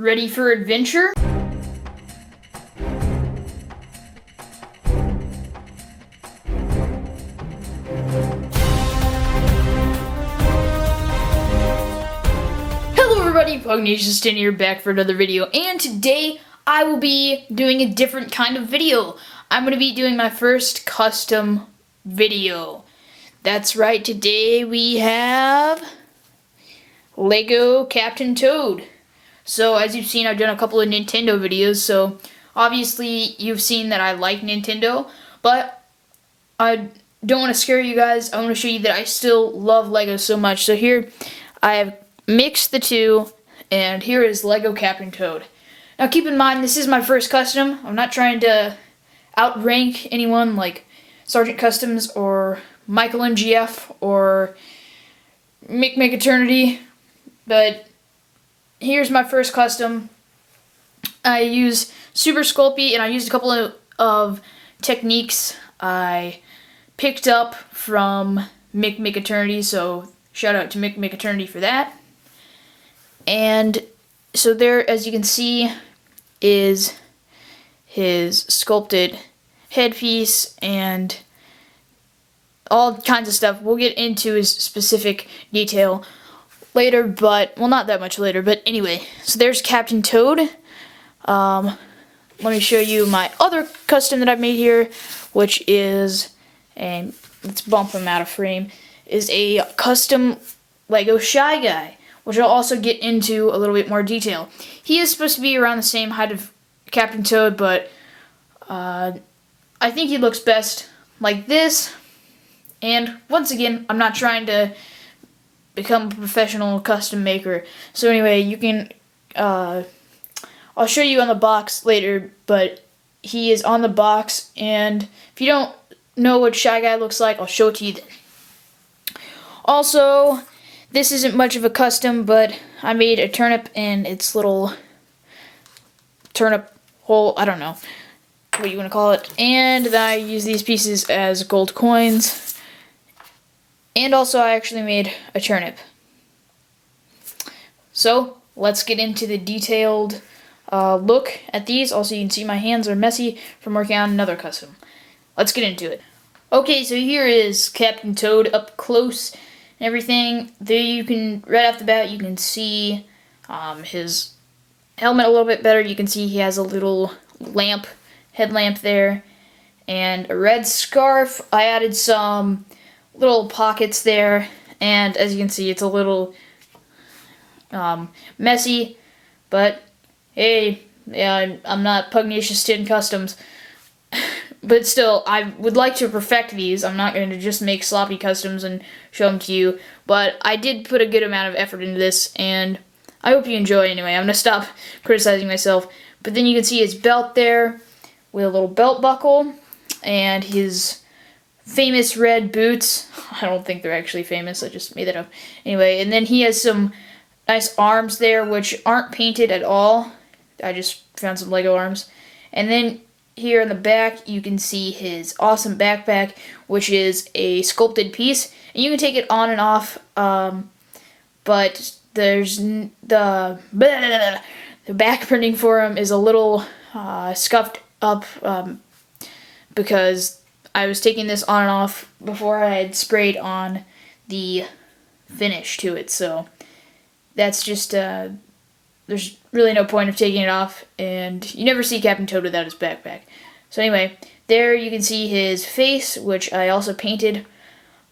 Ready for adventure? Hello everybody, MikMikEternity here, back for another video, and today I will be doing a different kind of video. I'm going to be doing my first custom video. That's right, today we have Lego Captain Toad. So as you've seen, I've done a couple of Nintendo videos, so obviously you've seen that I like Nintendo, but I don't want to scare you guys. I want to show you that I still love Lego so much. So here I have mixed the two, and here is Lego Captain Toad. Now keep in mind, this is my first custom. I'm not trying to outrank anyone like Sergeant Customs or Michael MGF or MikMikEternity, but here's my first custom. I use Super Sculpey, and I used a couple of techniques I picked up from MikMikEternity, so shout out to MikMikEternity for that. And so there, as you can see, is his sculpted headpiece and all kinds of stuff. We'll get into his specific detail later, but, well, not that much later, but anyway, so there's Captain Toad. Let me show you my other custom that I've made here, which is, and let's bump him out of frame, is a custom Lego Shy Guy, which I'll also get into a little bit more detail. He is supposed to be around the same height of Captain Toad, but I think he looks best like this. And once again, I'm not trying to become a professional custom maker. So anyway, you can, I'll show you on the box later, but he is on the box, and if you don't know what Shy Guy looks like, I'll show it to you then. Also, this isn't much of a custom, but I made a turnip and its little turnip hole, I don't know what you want to call it, and then I use these pieces as gold coins. And also I actually made a turnip. So let's get into the detailed look at these. Also, you can see my hands are messy from working on another custom. Let's get into it. Okay, so here is Captain Toad up close and everything. There you can, right off the bat, you can see his helmet a little bit better. You can see he has a little lamp, headlamp there, and a red scarf. I added some little pockets there, and as you can see, it's a little messy, but hey, yeah, I'm not Pugnacious Tin Customs, but still, I would like to perfect these. I'm not going to just make sloppy customs and show them to you, but I did put a good amount of effort into this, and I hope you enjoy anyway. I'm going to stop criticizing myself, but then you can see his belt there with a little belt buckle, and his famous red boots. I don't think they're actually famous, I just made that up. Anyway, and then he has some nice arms there, which aren't painted at all. I just found some Lego arms. And then here in the back, you can see his awesome backpack, which is a sculpted piece. And you can take it on and off, but there's the back printing for him is a little scuffed up because I was taking this on and off before I had sprayed on the finish to it, so that's just, there's really no point of taking it off, and you never see Captain Toad without his backpack. So anyway, there you can see his face, which I also painted,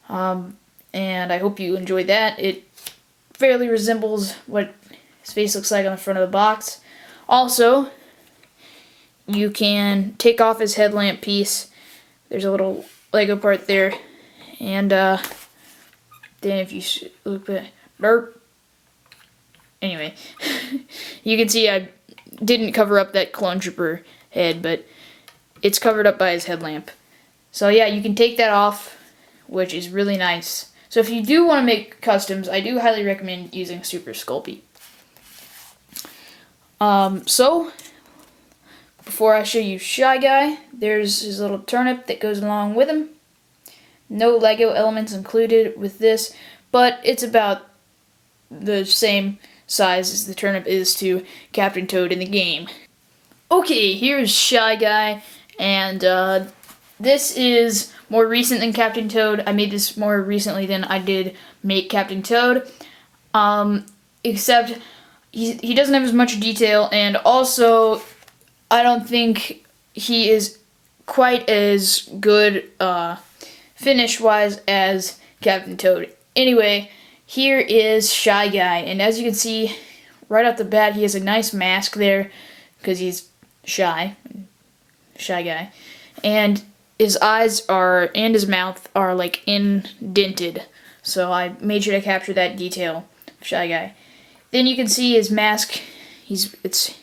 and I hope you enjoyed that. It fairly resembles what his face looks like on the front of the box. Also, you can take off his headlamp piece. There's a little Lego part there, and then if you look at burp, anyway, you can see I didn't cover up that clone trooper head, but it's covered up by his headlamp. So yeah, you can take that off, which is really nice. So if you do want to make customs, I do highly recommend using Super Sculpey. So before I show you Shy Guy, there's his little turnip that goes along with him. No Lego elements included with this, but it's about the same size as the turnip is to Captain Toad in the game. Okay, here's Shy Guy, and this is more recent than Captain Toad. I made this more recently than I did make Captain Toad, except he doesn't have as much detail, and also I don't think he is quite as good finish-wise as Captain Toad. Anyway, here is Shy Guy, and as you can see, right off the bat, he has a nice mask there, because he's Shy Guy, and his eyes and his mouth are like indented, so I made sure to capture that detail of Shy Guy. Then you can see his mask, he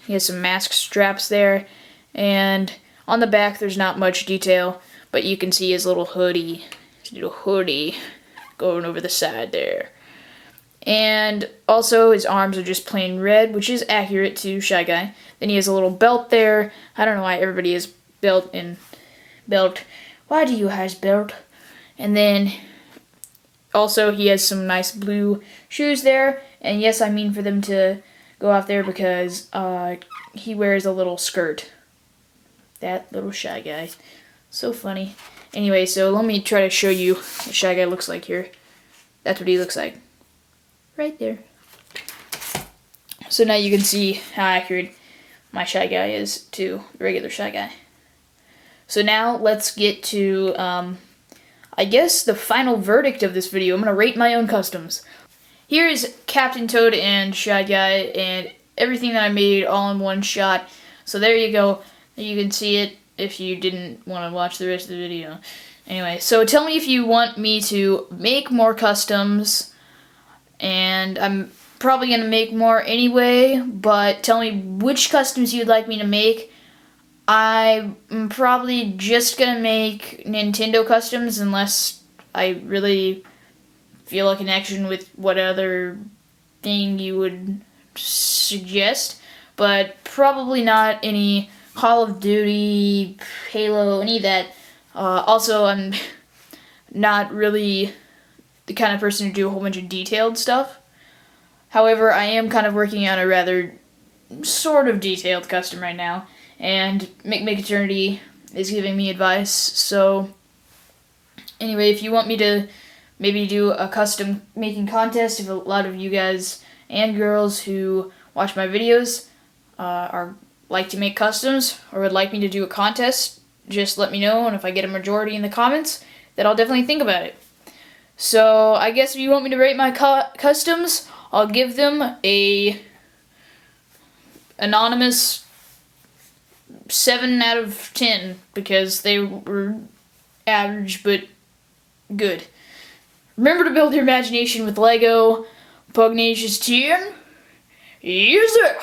has some mask straps there, and on the back there's not much detail, but you can see his little hoodie going over the side there. And also his arms are just plain red, which is accurate to Shy Guy. Then he has a little belt there. I don't know why everybody has belt. Why do you have belt? And then also he has some nice blue shoes there. And yes, I mean for them to go off there because he wears a little skirt. That little Shy Guy. So funny. Anyway, so let me try to show you what Shy Guy looks like here. That's what he looks like. Right there. So now you can see how accurate my Shy Guy is to the regular Shy Guy. So now let's get to, I guess, the final verdict of this video. I'm going to rate my own customs. Here is Captain Toad and Shy Guy and everything that I made all in one shot. So there you go. You can see it if you didn't want to watch the rest of the video. Anyway, so tell me if you want me to make more customs. And I'm probably going to make more anyway, but tell me which customs you'd like me to make. I'm probably just going to make Nintendo customs unless I really feel a connection with what other thing you would suggest, but probably not any Call of Duty, Halo, any of that. Also, I'm not really the kind of person to do a whole bunch of detailed stuff. However, I am kind of working on a rather sort of detailed custom right now, and MikMikEternity is giving me advice. So anyway, if you want me to maybe do a custom making contest, if a lot of you guys and girls who watch my videos like to make customs or would like me to do a contest, just let me know, and if I get a majority in the comments, then I'll definitely think about it. So I guess if you want me to rate my customs, I'll give them a anonymous 7 out of 10 because they were average but good. Remember to build your imagination with Lego. Pugnacious 10. Use it!